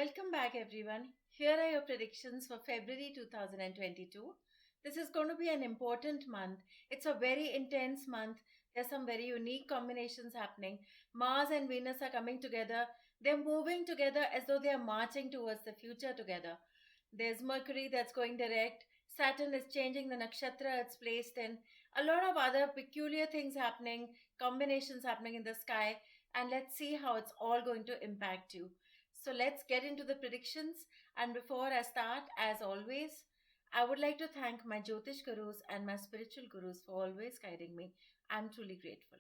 Welcome back, everyone. Here are your predictions for February 2022. This is going to be an important month. It's a very intense month. There's some very unique combinations happening. Mars and Venus are coming together. They're moving together as though they are marching towards the future together. There's Mercury that's going direct. Saturn is changing the nakshatra it's placed in. A lot of other peculiar things happening, combinations happening in the sky. And let's see how it's all going to impact you. So let's get into the predictions. And before I start, as always, I would like to thank my Jyotish gurus and my spiritual gurus for always guiding me. I'm truly grateful.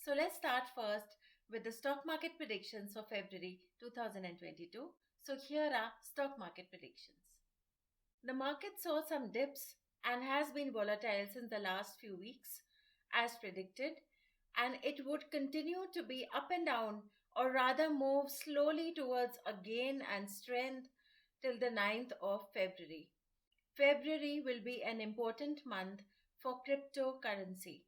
So let's start first with the stock market predictions for February 2022. So here are stock market predictions. The market saw some dips and has been volatile since the last few weeks, as predicted, and it would continue to be up and down, or rather move slowly towards a gain and strength till the 9th of February. February will be an important month for cryptocurrency.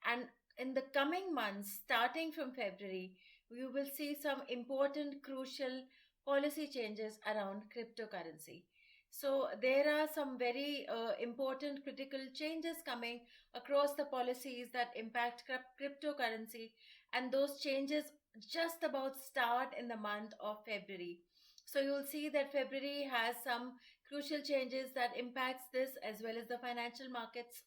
And in the coming months, starting from February, we will see some important, crucial policy changes around cryptocurrency. So, there are some very important, critical changes coming across the policies that impact cryptocurrency, and those changes just about start in the month of February. So, you'll see that February has some crucial changes that impacts this as well as the financial markets,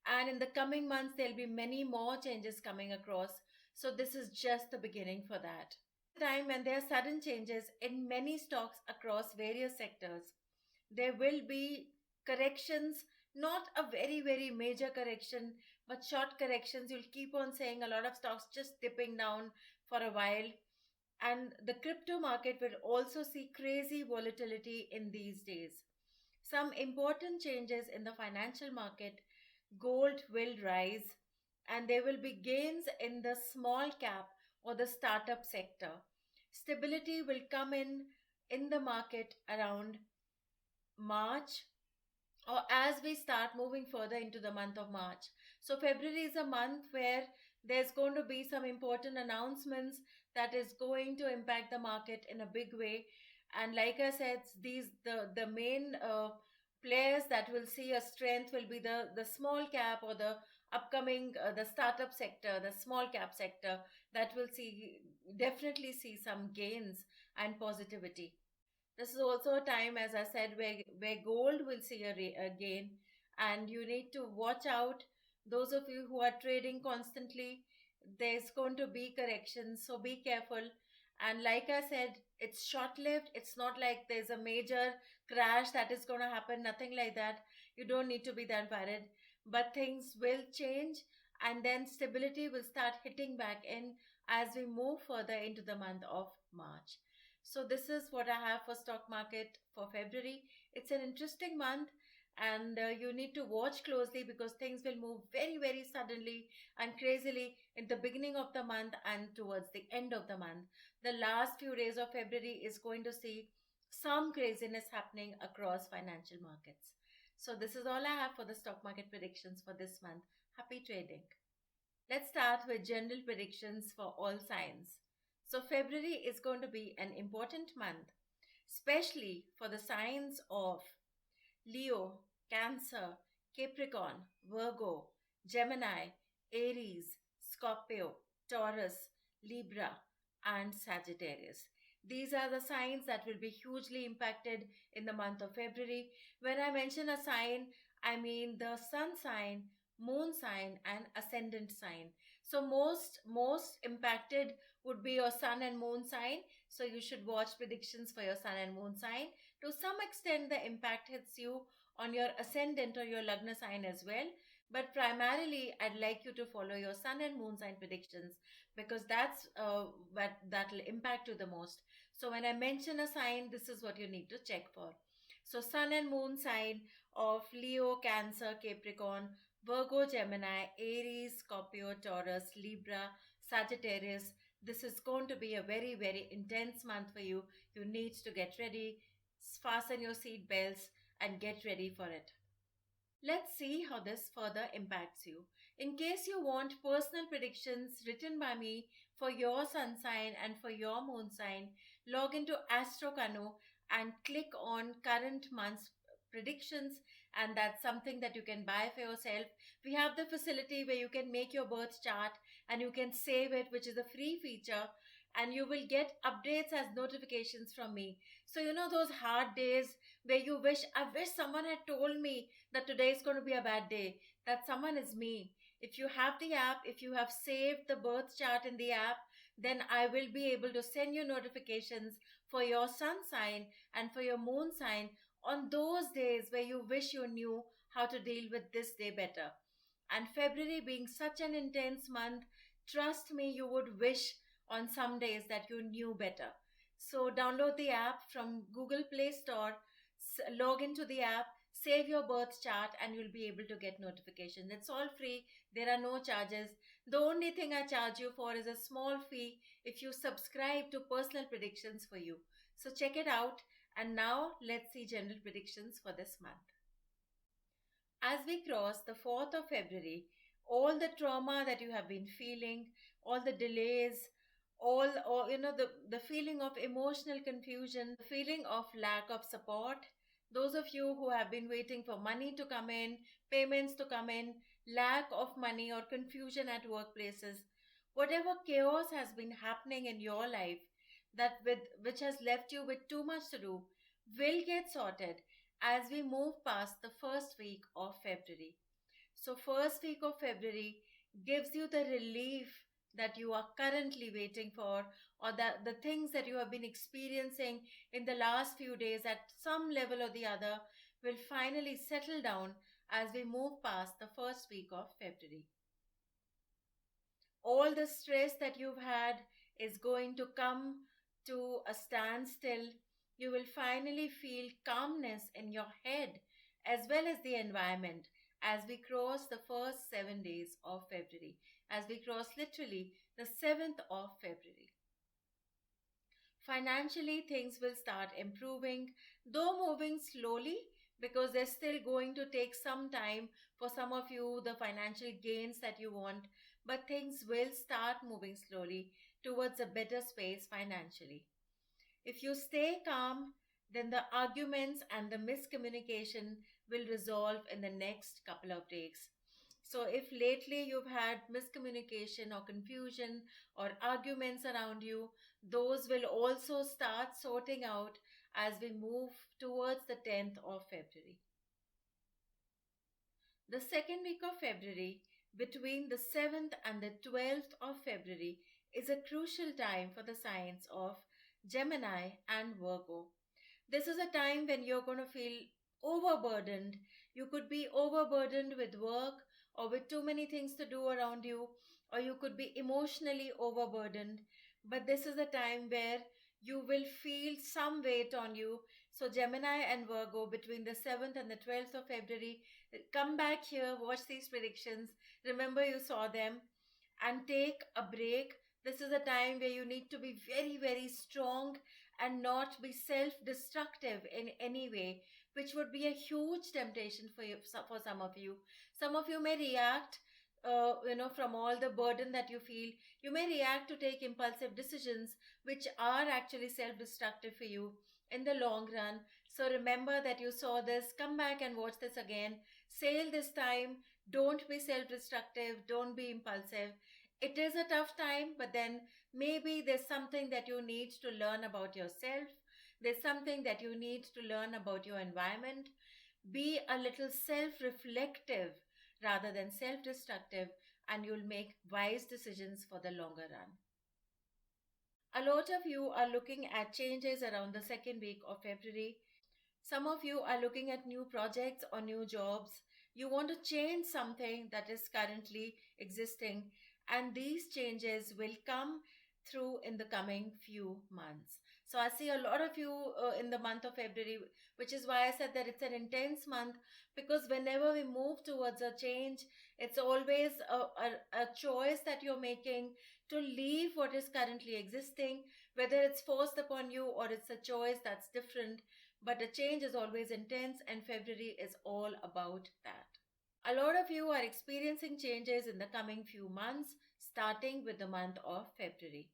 and in the coming months there'll be many more changes coming across. So this is just the beginning for that. Time when there are sudden changes in many stocks across various sectors, there will be corrections, not a very major correction, but short corrections. You'll keep on saying a lot of stocks just dipping down for a while, and the crypto market will also see crazy volatility in these days. Some important changes in the financial market. Gold will rise, and there will be gains in the small cap or the startup sector. Stability will come in the market around March, or as we start moving further into the month of March. So February is a month where there's going to be some important announcements that is going to impact the market in a big way. And like I said, the main players that will see a strength will be the small cap, or the upcoming the startup sector, the small cap sector, that will definitely see some gains and positivity. This is also a time, as I said, where gold will see a gain, and you need to watch out. Those of you who are trading constantly, there's going to be corrections, so be careful. And like I said, it's short lived. It's not like there's a major crash that is going to happen, nothing like that. You don't need to be that worried. But things will change, and then stability will start hitting back in as we move further into the month of March. So this is what I have for stock market for February. It's an interesting month, and you need to watch closely because things will move very suddenly and crazily in the beginning of the month and towards the end of the month. The last few days of February is going to see some craziness happening across financial markets. So this is all I have for the stock market predictions for this month. Happy trading. Let's start with general predictions for all signs. So February is going to be an important month, especially for the signs of Leo, Cancer, Capricorn, Virgo, Gemini, Aries, Scorpio, Taurus, Libra, and Sagittarius. These are the signs that will be hugely impacted in the month of February. When I mention a sign, I mean the sun sign, moon sign, and ascendant sign. So most impacted would be your sun and moon sign. So you should watch predictions for your sun and moon sign. To some extent, the impact hits you on your ascendant or your lagna sign as well. But primarily, I'd like you to follow your sun and moon sign predictions, because that's what that'll impact you the most. So when I mention a sign, this is what you need to check for. So sun and moon sign of Leo, Cancer, Capricorn, Virgo, Gemini, Aries, Scorpio, Taurus, Libra, Sagittarius. This is going to be a very intense month for you. You need to get ready, fasten your seat belts, and get ready for it. Let's see how this further impacts you. In case you want personal predictions written by me for your sun sign and for your moon sign, log into astrokanu and click on current month's predictions, and that's something that you can buy for yourself. We have the facility where you can make your birth chart and you can save it, which is a free feature, and you will get updates as notifications from me. So you know those hard days where you wish, I wish someone had told me that today is going to be a bad day. That someone is me. If you have the app, if you have saved the birth chart in the app, then I will be able to send you notifications for your sun sign and for your moon sign on those days where you wish you knew how to deal with this day better. And February being such an intense month, trust me, you would wish on some days that you knew better. So download the app from Google Play Store, log into the app, save your birth chart, and you'll be able to get notifications. It's all free. There are no charges. The only thing I charge you for is a small fee if you subscribe to personal predictions for you. So check it out. And now let's see general predictions for this month. As we cross the 4th of February, all the trauma that you have been feeling, all the delays, all the feeling of emotional confusion, the feeling of lack of support, those of you who have been waiting for money to come in, payments to come in, lack of money or confusion at workplaces, whatever chaos has been happening in your life that with which has left you with too much to do will get sorted as we move past the first week of February. So first week of February gives you the relief that you are currently waiting for, or that the things that you have been experiencing in the last few days at some level or the other will finally settle down as we move past the first week of February. All the stress that you've had is going to come to a standstill. You will finally feel calmness in your head as well as the environment as we cross the first 7 days of February, as we cross literally the 7th of February. Financially, things will start improving, though moving slowly, because they're still going to take some time for some of you, the financial gains that you want, but things will start moving slowly towards a better space financially. If you stay calm, then the arguments and the miscommunication will resolve in the next couple of days. So, if lately you've had miscommunication or confusion or arguments around you, those will also start sorting out as we move towards the 10th of February. The second week of February, between the 7th and the 12th of February, is a crucial time for the signs of Gemini and Virgo. This is a time when you're going to feel overburdened. You could be overburdened with work or with too many things to do around you, or you could be emotionally overburdened. But this is a time where you will feel some weight on you. So, Gemini and Virgo, between the 7th and the 12th of February, come back here, watch these predictions. Remember, you saw them, and take a break. This is a time where you need to be very, very strong and not be self-destructive in any way, which would be a huge temptation for you, for some of you. Some of you may react, from all the burden that you feel. You may react to take impulsive decisions, which are actually self-destructive for you in the long run. So remember that you saw this. Come back and watch this again. Sail this time. Don't be self-destructive. Don't be impulsive. It is a tough time, but then maybe there's something that you need to learn about yourself. There's something that you need to learn about your environment. Be a little self-reflective rather than self-destructive, and you'll make wise decisions for the longer run. A lot of you are looking at changes around the second week of February. Some of you are looking at new projects or new jobs. You want to change something that is currently existing, and these changes will come through in the coming few months. So I see a lot of you in the month of February, which is why I said that it's an intense month, because whenever we move towards a change, it's always a choice that you're making to leave what is currently existing, whether it's forced upon you or it's a choice that's different. But a change is always intense, and February is all about that. A lot of you are experiencing changes in the coming few months, starting with the month of February.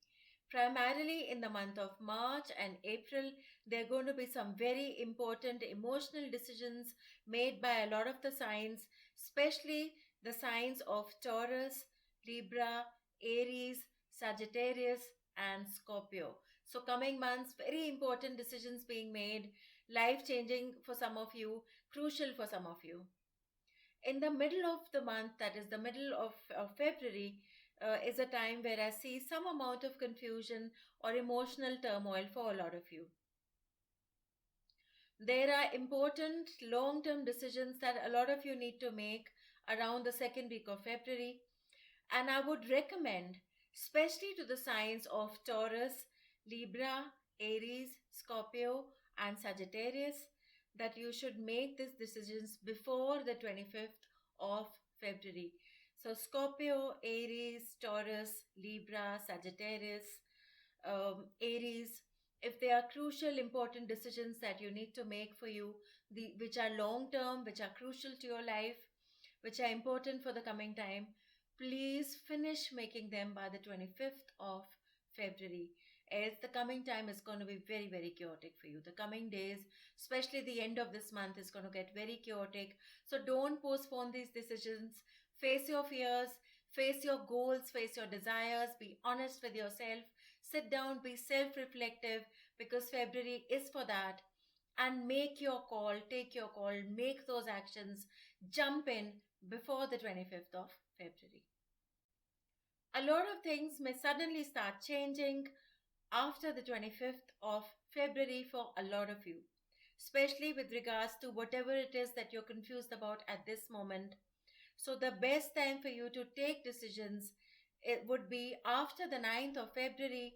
Primarily in the month of March and April, there are going to be some very important emotional decisions made by a lot of the signs, especially the signs of Taurus, Libra, Aries, Sagittarius, and Scorpio. So, coming months, very important decisions being made, life changing for some of you, crucial for some of you. In the middle of the month, that is the middle of February, is a time where I see some amount of confusion or emotional turmoil for a lot of you. There are important long term decisions that a lot of you need to make around the second week of February. And I would recommend, especially to the signs of Taurus, Libra, Aries, Scorpio, and Sagittarius, that you should make these decisions before the 25th of February. So, Scorpio, Aries, Taurus, Libra, Sagittarius, Aries, if they are crucial, important decisions that you need to make for you, which are long term, which are crucial to your life, which are important for the coming time, please finish making them by the 25th of February. Else, the coming time is going to be very, very chaotic for you. The coming days, especially the end of this month, is going to get very chaotic. So, don't postpone these decisions. Face your fears, face your goals, face your desires, be honest with yourself. Sit down, be self reflective, because February is for that. And make your call, take your call, make those actions, jump in before the 25th of February. A lot of things may suddenly start changing after the 25th of February for a lot of you, especially with regards to whatever it is that you're confused about at this moment. So, the best time for you to take decisions, it would be after the 9th of February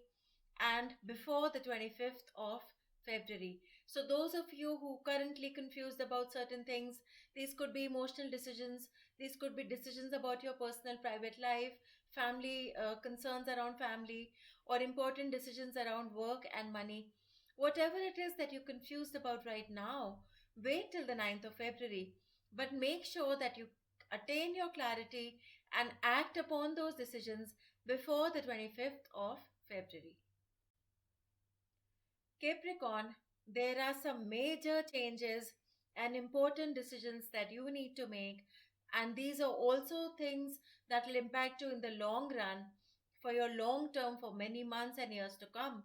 and before the 25th of February. So, those of you who currently confused about certain things, these could be emotional decisions, these could be decisions about your personal private life, family concerns around family, or important decisions around work and money. Whatever it is that you're confused about right now, wait till the 9th of February, but make sure that you attain your clarity and act upon those decisions before the 25th of February. Capricorn, there are some major changes and important decisions that you need to make, and these are also things that will impact you in the long run for your long term for many months and years to come.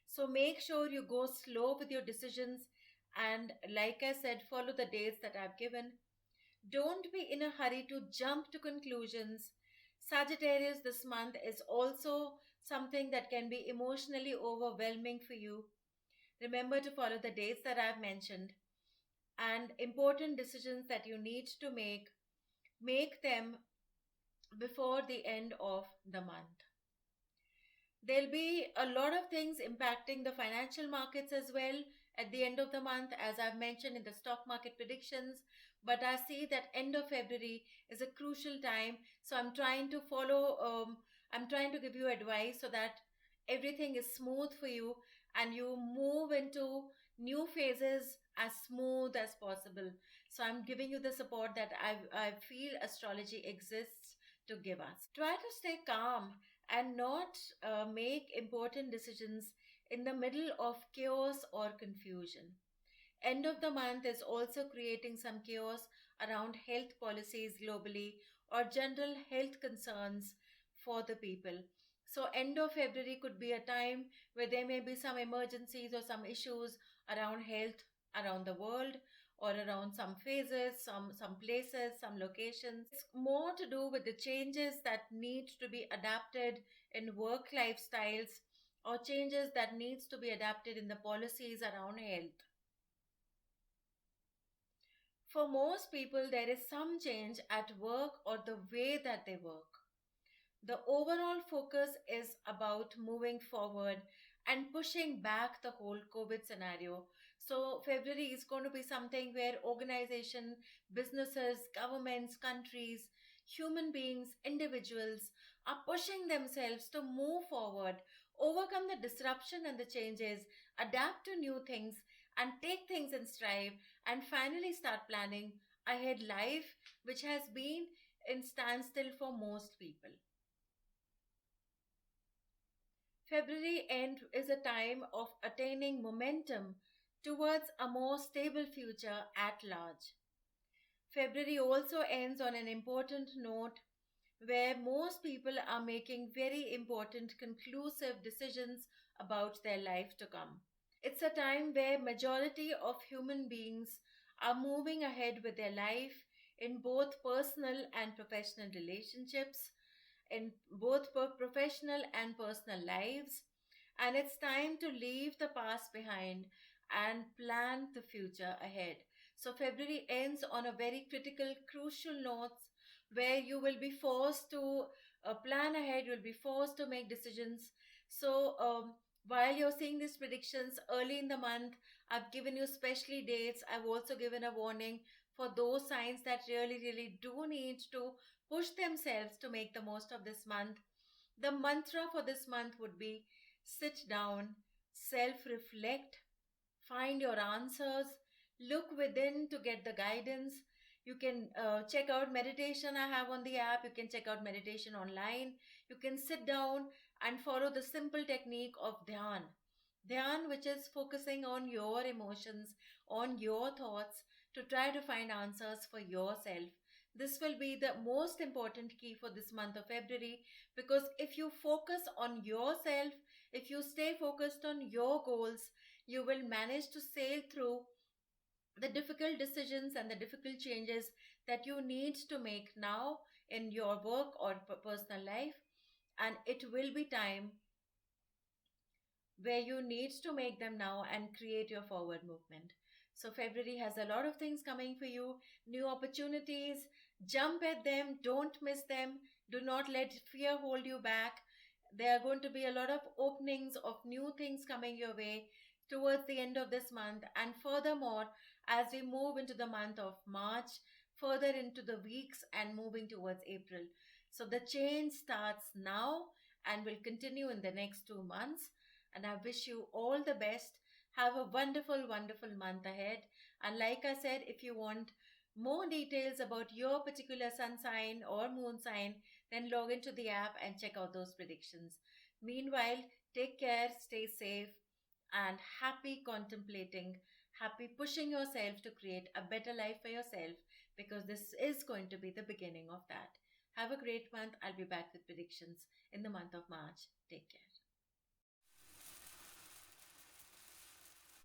So make sure you go slow with your decisions and, like I said, follow the dates that I've given. Don't be in a hurry to jump to conclusions. Sagittarius this month is also something that can be emotionally overwhelming for you. Remember to follow the dates that I've mentioned, and important decisions that you need to make them before the end of the month. There'll be a lot of things impacting the financial markets as well at the end of the month, as I've mentioned in the stock market predictions. But I see that end of February is a crucial time. So I'm trying to give you advice so that everything is smooth for you and you move into new phases as smooth as possible. So I'm giving you the support that I feel astrology exists to give us. Try to stay calm and not make important decisions in the middle of chaos or confusion. End of the month is also creating some chaos around health policies globally or general health concerns for the people. So, end of February could be a time where there may be some emergencies or some issues around health around the world or around some phases, some places, some locations. It's more to do with the changes that need to be adapted in work lifestyles or changes that needs to be adapted in the policies around health. For most people, there is some change at work or the way that they work. The overall focus is about moving forward and pushing back the whole COVID scenario. So, February is going to be something where organization, businesses, governments, countries, human beings, individuals are pushing themselves to move forward, overcome the disruption and the changes, adapt to new things, and take things in stride, and finally start planning ahead life, which has been in standstill for most people. February end is a time of attaining momentum towards a more stable future at large. February also ends on an important note where most people are making very important conclusive decisions about their life to come. It's a time where majority of human beings are moving ahead with their life in both personal and professional relationships, in both professional and personal lives, and it's time to leave the past behind and plan the future ahead. So February ends on a very critical, crucial note where you will be forced to plan ahead, you'll be forced to make decisions. So while you're seeing these predictions early in the month, I've given you specially dates. I've also given a warning for those signs that really, really do need to push themselves to make the most of this month. The mantra for this month would be sit down, self reflect, find your answers, look within to get the guidance. You can check out meditation I have on the app. You can check out meditation online. You can sit down and follow the simple technique of dhyan, which is focusing on your emotions, on your thoughts, to try to find answers for yourself. This will be the most important key for this month of February, because if you focus on yourself, if you stay focused on your goals, you will manage to sail through the difficult decisions and the difficult changes that you need to make now in your work or personal life. And it will be time where you need to make them now and create your forward movement. So, February has a lot of things coming for you, new opportunities. Jump at them, don't miss them. Do not let fear hold you back. There are going to be a lot of openings of new things coming your way towards the end of this month. And furthermore, as we move into the month of March, further into the weeks and moving towards April. So, the change starts now and will continue in the next 2 months. And I wish you all the best. Have a wonderful, wonderful month ahead. And like I said, if you want more details about your particular sun sign or moon sign, then log into the app and check out those predictions. Meanwhile, take care, stay safe, and happy contemplating, happy pushing yourself to create a better life for yourself, because this is going to be the beginning of that. Have a great month. I'll be back with predictions in the month of March. Take care.